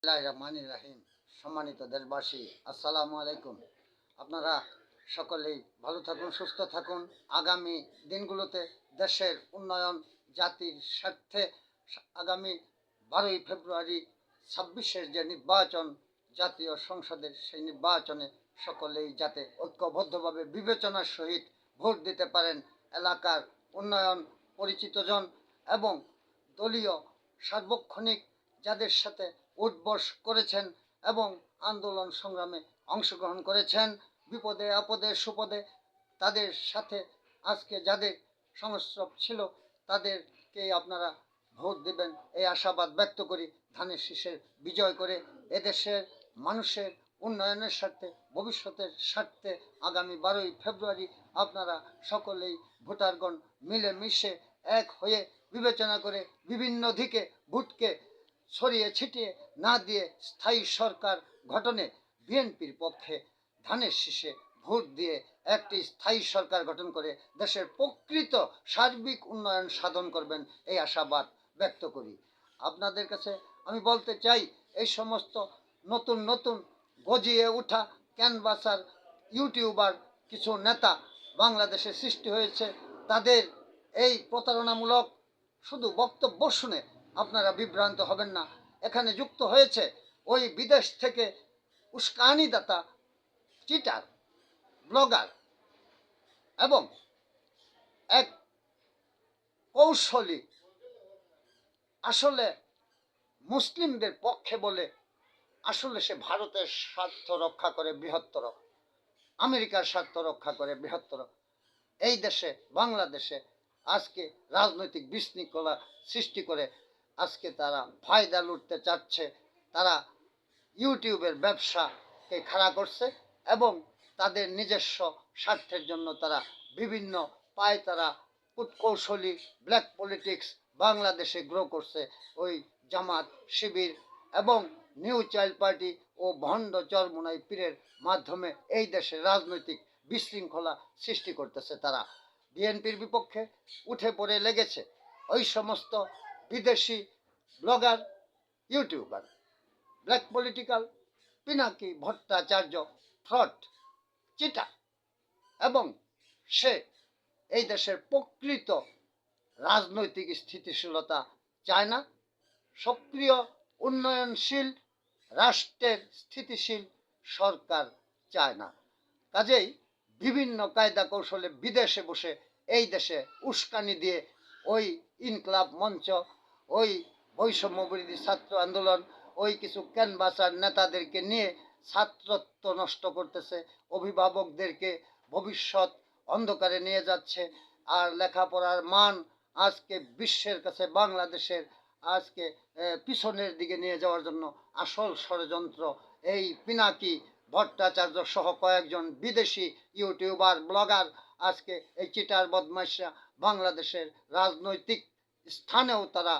রহমানির রাহিম। সম্মানিত দেশবাসী, আসসালামু আলাইকুম। আপনারা সকলেই ভালো থাকুন, সুস্থ থাকুন। আগামী দিনগুলোতে দেশের উন্নয়ন, জাতির স্বার্থে আগামী 12ই ফেব্রুয়ারি 26-এর যে নির্বাচন, জাতীয় সংসদের সেই নির্বাচনে সকলেই যাতে ঐক্যবদ্ধভাবে বিবেচনার সহিত ভোট দিতে পারেন। এলাকার উন্নয়ন, পরিচিতজন এবং দলীয় সার্বক্ষণিক যাদের সাথে উঠবস করেছেন এবং আন্দোলন সংগ্রামে অংশগ্রহণ করেছেন, বিপদে আপদে সুপদে তাদের সাথে আজকে যাদের সংস্রব ছিল তাদেরকে আপনারা ভোট দেবেন এই আশাবাদ ব্যক্ত করি। ধানের শীষের বিজয় করে এদেশের মানুষের উন্নয়নের স্বার্থে, ভবিষ্যতের স্বার্থে আগামী 12ই ফেব্রুয়ারি আপনারা সকলেই ভোটারগণ মিলেমিশে এক হয়ে বিবেচনা করে বিভিন্ন দিকে ভোটকে ছড়িয়ে ছিটিয়ে না দিয়ে স্থায়ী সরকার গঠনে বিএনপির পক্ষে ধানের শীষে ভোট দিয়ে একটি স্থায়ী সরকার গঠন করে দেশের প্রকৃত সার্বিক উন্নয়ন সাধন করবেন এই আশাবাদ ব্যক্ত করি। আপনাদের কাছে আমি বলতে চাই, এই সমস্ত নতুন নতুন গজিয়ে ওঠা ক্যানভাসার ইউটিউবার কিছু নেতা বাংলাদেশে সৃষ্টি হয়েছে, তাদের এই প্রতারণামূলক শুধু বক্তব্য শুনে আপনারা বিভ্রান্ত হবেন না। এখানে যুক্ত হয়েছে ওই বিদেশ থেকে উস্কানিদাতা, চিটার, ব্লগার এবং এক কৌশলী, আসলে মুসলিমদের পক্ষে বলে আসলে সে ভারতের স্বার্থ রক্ষা করে বৃহত্তর, আমেরিকার স্বার্থ রক্ষা করে বৃহত্তর এই দেশে বাংলাদেশে আজকে রাজনৈতিক বিশৃঙ্খলা সৃষ্টি করে আজকে তারা ফায়দা লুটতে চাচ্ছে। তারা ইউটিউবের ব্যবসাকে খাড়া করছে এবং তাদের নিজস্ব স্বার্থের জন্য তারা বিভিন্ন পায়তারা কূটকৌশলী ব্ল্যাক পলিটিক্স বাংলাদেশে গ্রো করছে। ওই জামাত, শিবির এবং নিউ চাইল্ড পার্টি ও ভণ্ড চরমোনাই পীরের মাধ্যমে এই দেশে রাজনৈতিক বিশৃঙ্খলা সৃষ্টি করতেছে। তারা বিএনপির বিপক্ষে উঠে পড়ে লেগেছে ওই সমস্ত বিদেশি blogger, YouTuber, black political, Pinaki Bhattacharya, fraud, cheater, এবং সে এই দেশের প্রকৃত রাজনৈতিক স্থিতিশীলতা চায় না, সক্রিয় উন্নয়নশীল রাষ্ট্রের স্থিতিশীল সরকার চায় না। কাজেই বিভিন্ন কায়দা কৌশলে বিদেশে বসে এই দেশে উস্কানি দিয়ে ওই ইনকলাব মঞ্চ, ওই বৈষম্য বিরোধী ছাত্র আন্দোলন, ওই কিছু ক্যানভাসার নেতাদেরকে নিয়ে ছাত্রত্ব নষ্ট করতেছে, অভিভাবকদেরকে ভবিষ্যৎ অন্ধকারে নিয়ে যাচ্ছে। আর লেখাপড়ার মান আজকে বিশ্বের কাছে বাংলাদেশের আজকে পিছনের দিকে নিয়ে যাওয়ার জন্য আসল ষড়যন্ত্র এই পিনাকি ভট্টাচার্য সহ কয়েকজন বিদেশি ইউটিউবার, ব্লগার। আজকে এই চিটার বদমাইশরা বাংলাদেশের রাজনৈতিক স্থানেও তারা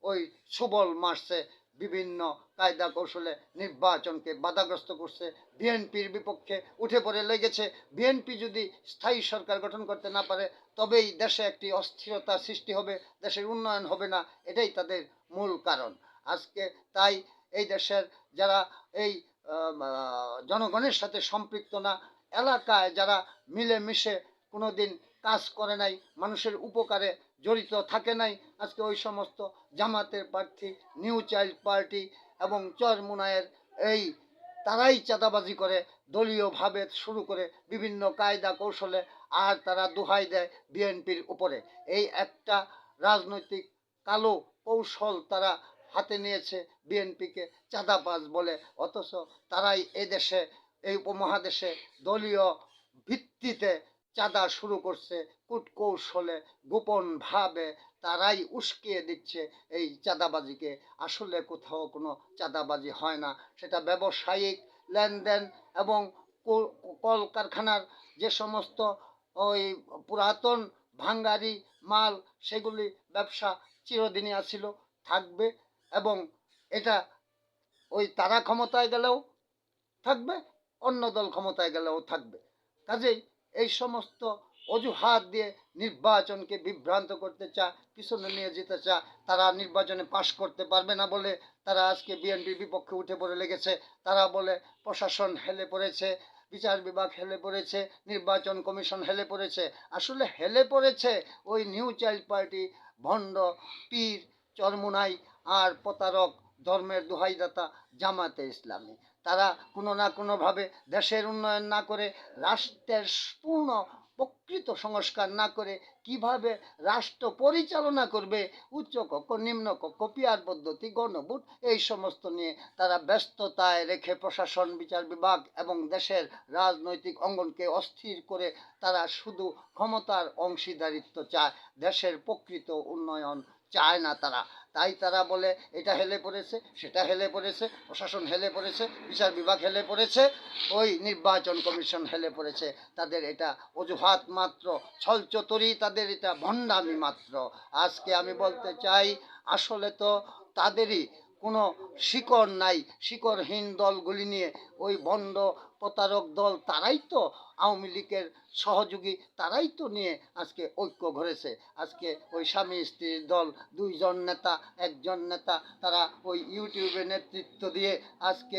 ওই সুবল মারছে, বিভিন্ন কায়দা কৌশলে নির্বাচনকে বাধাগ্রস্ত করছে, বিএনপির বিপক্ষে উঠে পড়ে লেগেছে। বিএনপি যদি স্থায়ী সরকার গঠন করতে না পারে তবেই দেশে একটি অস্থিরতা সৃষ্টি হবে, দেশের উন্নয়ন হবে না, এটাই তাদের মূল কারণ। আজকে তাই এই দেশের যারা এই জনগণের সাথে সম্পৃক্ত না, এলাকায় যারা মিলেমিশে কোনো দিন কাজ করে নাই, মানুষের উপকারে জড়িত থাকে নাই, আজকে ওই সমস্ত জামাতের প্রার্থী, নিউ চাইল্ড পার্টি এবং চরমোনাইয়ের এই তারাই চাঁদাবাজি করে দলীয়ভাবে শুরু করে বিভিন্ন কায়দা কৌশলে, আর তারা দোহাই দেয় বিএনপির উপরে। এই একটা রাজনৈতিক কালো কৌশল তারা হাতে নিয়েছে, বিএনপিকে চাঁদাবাজ বলে, অথচ তারাই এদেশে এই উপমহাদেশে দলীয় ভিত্তিতে চাঁদা শুরু করছে, কূটকৌশলে গোপনভাবে তারাই উস্কিয়ে দিচ্ছে এই চাঁদাবাজিকে। আসলে কোথাও কোনো চাঁদাবাজি হয় না, সেটা ব্যবসায়িক লেনদেন এবং কলকারখানার যে সমস্ত ওই পুরাতন ভাঙ্গারি মাল, সেগুলি ব্যবসা চিরদিনই আসছিল, থাকবে, এবং এটা ওই তারা ক্ষমতায় গেলেও থাকবে, অন্য দল ক্ষমতায় গেলেও থাকবে। কাজেই এই সমস্ত অজুহাত দিয়ে নির্বাচনকে বিভ্রান্ত করতে চায়, পিছনে নিয়ে যেতে চায়। তারা নির্বাচনে পাশ করতে পারবে না বলে তারা আজকে বিএনপির বিপক্ষে উঠে পড়ে লেগেছে। তারা বলে প্রশাসন হেলে পড়েছে, বিচার বিভাগ হেলে পড়েছে, নির্বাচন কমিশন হেলে পড়েছে। আসলে হেলে পড়েছে ওই নিউ চাইল্ড পার্টি, ভণ্ড, পীর, চরমুনাই আর প্রতারক ধর্মের দোহাইদাতা জামাতে ইসলামী। তারা কোনো না কোনোভাবে দেশের উন্নয়ন না করে, রাষ্ট্রের পূর্ণ প্রকৃত সংস্কার না করে কিভাবে রাষ্ট্র পরিচালনা করবে, উচ্চ কক্ষ, নিম্ন কক্ষ, পিয়ার পদ্ধতি, গণভোট, এই সমস্ত নিয়ে তারা ব্যস্ততায় রেখে প্রশাসন, বিচার বিভাগ এবং দেশের রাজনৈতিক অঙ্গনকে অস্থির করে তারা শুধু ক্ষমতার অংশীদারিত্ব চায়, দেশের প্রকৃত উন্নয়ন চায় না তারা। তাই তারা বলে এটা হেলে পড়েছে, সেটা হেলে পড়েছে, প্রশাসন হেলে পড়েছে, বিচার বিভাগ হেলে পড়েছে, ওই নির্বাচন কমিশন হেলে পড়েছে। তাদের এটা অজুহাত মাত্র, ছলচতুরি, তাদের এটা ভণ্ডামি মাত্র। আজকে আমি বলতে চাই, আসলে তো তাদেরই কোনো শিকড় নাই। শিকড়হীন দলগুলি নিয়ে ওই ভণ্ড প্রতারক দল, তারাই তো আওয়ামী লীগের সহযোগী, তারাই তো নিয়ে আজকে ঐক্য ঘরেছে। আজকে ওই স্বামী স্ত্রীর দল, দুইজন নেতা, একজন নেতা, তারা ওই ইউটিউবে নেতৃত্ব দিয়ে আজকে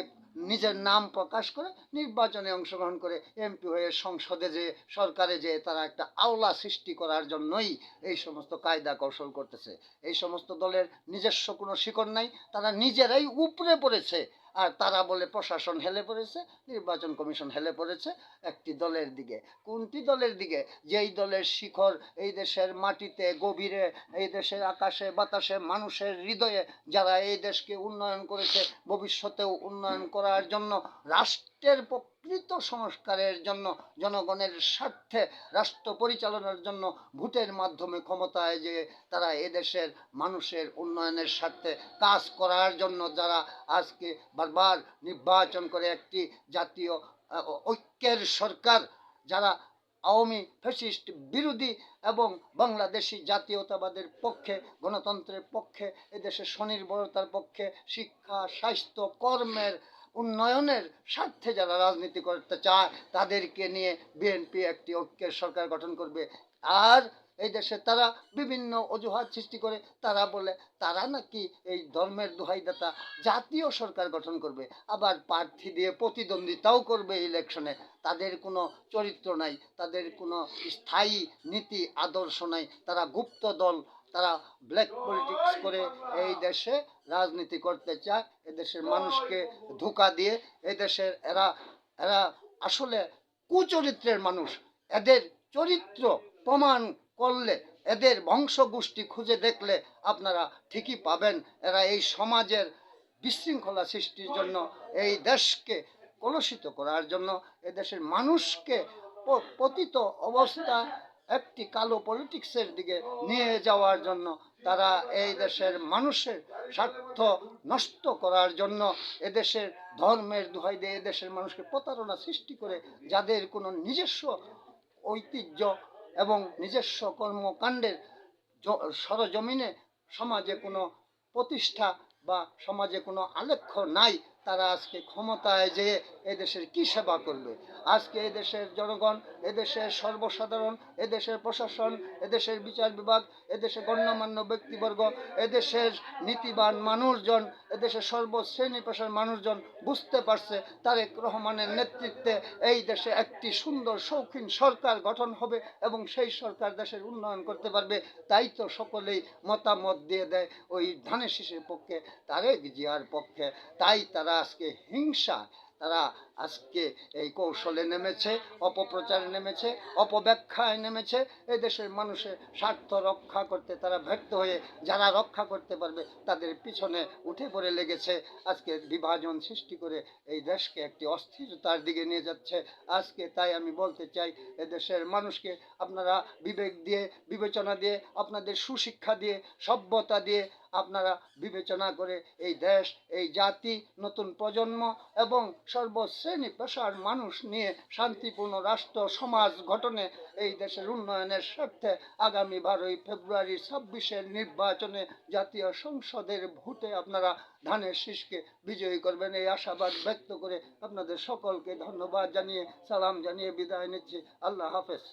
নিজের নাম প্রকাশ করে নির্বাচনে অংশগ্রহণ করে এমপি হয়ে সংসদে যে, সরকারে যে তারা একটা আওলা সৃষ্টি করার জন্যই এই সমস্ত কায়দা কৌশল করতেছে। এই সমস্ত দলের নিজস্ব কোনো শিকড় নাই, তারা নিজেরাই উপরে পড়েছে। আর তারা বলে প্রশাসন হেলে পড়েছে, নির্বাচন কমিশন হেলে পড়েছে একটি দলের দিকে। কোনটি দলের দিকে? যেই দলের শিখর এই দেশের মাটিতে, গভীরে, এই দেশের আকাশে বাতাসে, মানুষের হৃদয়ে, যারা এই দেশকে উন্নয়ন করেছে, ভবিষ্যতেও উন্নয়ন করার জন্য, রাষ্ট্রের প্রকৃত সংস্কারের জন্য, জনগণের স্বার্থে রাষ্ট্র পরিচালনার জন্য ভোটের মাধ্যমে ক্ষমতায় যে তারা এদেশের মানুষের উন্নয়নের স্বার্থে কাজ করার জন্য যারা আজকে বারবার নির্বাচন করে একটি জাতীয় ঐক্যের সরকার, যারা আওয়ামী ফ্যাসিস্ট বিরোধী এবং বাংলাদেশি জাতীয়তাবাদের পক্ষে, গণতন্ত্রের পক্ষে, এদেশের স্বনির্ভরতার পক্ষে, শিক্ষা, স্বাস্থ্য, কর্মের উন্নয়নের স্বার্থে যারা রাজনীতি করতে চায়, তাদেরকে নিয়ে বিএনপি একটি ঐক্যের সরকার গঠন করবে। আর এই দেশে তারা বিভিন্ন অজুহাত সৃষ্টি করে, তারা বলে তারা নাকি এই ধর্মের দোহাইদাতা জাতীয় সরকার গঠন করবে, আবার প্রার্থী দিয়ে প্রতিদ্বন্দ্বিতাও করবে ইলেকশনে। তাদের কোনো চরিত্র নাই, তাদের কোনো স্থায়ী নীতি আদর্শ নাই, তারা গুপ্ত দল, তারা ব্ল্যাক পলিটিক্স করে এই দেশে রাজনীতি করতে চায়, এদেশের মানুষকে ধোঁকা দিয়ে। এদেশের এরা এরা আসলে কুচরিত্রের মানুষ। এদের চরিত্র প্রমাণ করলে, এদের বংশগোষ্ঠী খুঁজে দেখলে আপনারা ঠিকই পাবেন এরা এই সমাজের বিশৃঙ্খলা সৃষ্টির জন্য, এই দেশকে কলুষিত করার জন্য, এদেশের মানুষকে পতিত অবস্থা একটি কালো পলিটিক্সের দিকে নিয়ে যাওয়ার জন্য, তারা এই দেশের মানুষের স্বার্থ নষ্ট করার জন্য, এদেশের ধর্মের দোহাই দিয়ে এদেশের মানুষকে প্রতারণা সৃষ্টি করে, যাদের কোনো নিজস্ব ঐতিহ্য এবং নিজস্ব কর্মকাণ্ডের সরজমিনে সমাজে কোনো প্রতিষ্ঠা বা সমাজে কোনো আলেখ্য নাই, তারা আজকে ক্ষমতায় যেয়ে এদেশের কি সেবা করবে? আজকে এদেশের জনগণ, এদেশের সর্বসাধারণ, এদেশের প্রশাসন, এদেশের বিচার বিভাগ, এদেশের গণ্যমান্য ব্যক্তিবর্গ, এদেশের নীতিবান মানুষজন, এদেশের সর্বশ্রেণী পেশার মানুষজন বুঝতে পারছে তারেক রহমানের নেতৃত্বে এই দেশে একটি সুন্দর শৌখিন সরকার গঠন হবে এবং সেই সরকার দেশের উন্নয়ন করতে পারবে। তাই তো সকলেই মতামত দিয়ে দেয় ওই ধানের শীষের পক্ষে, তারেক জিয়ার পক্ষে। তাই তারা আজকে হিংসা, তারা আজকে এই কৌশলে নেমেছে, অপপ্রচারে নেমেছে, অপব্যাখ্যায় নেমেছে। এই দেশের মানুষের স্বার্থ রক্ষা করতে তারা ব্যর্থ হয়ে যারা রক্ষা করতে পারবে তাদের পিছনে উঠে পড়ে লেগেছে। আজকে বিভাজন সৃষ্টি করে এই দেশকে একটি অস্থিরতার দিকে নিয়ে যাচ্ছে আজকে। তাই আমি বলতে চাই, এদেশের মানুষকে আপনারা বিবেক দিয়ে, বিবেচনা দিয়ে, আপনাদের সুশিক্ষা দিয়ে, সভ্যতা দিয়ে আপনারা বিবেচনা করে এই দেশ, এই জাতি, নতুন প্রজন্ম এবং সর্বশ্রেণী পেশার মানুষ নিয়ে শান্তিপূর্ণ রাষ্ট্র সমাজ গঠনে এই দেশের উন্নয়নের স্বার্থে আগামী 12ই ফেব্রুয়ারি 26-এর নির্বাচনে জাতীয় সংসদের ভোটে আপনারা ধানের শীষকে বিজয়ী করবেন, এই আশাবাদ ব্যক্ত করে আপনাদের সকলকে ধন্যবাদ জানিয়ে, সালাম জানিয়ে বিদায় নিচ্ছি। আল্লাহ হাফেজ।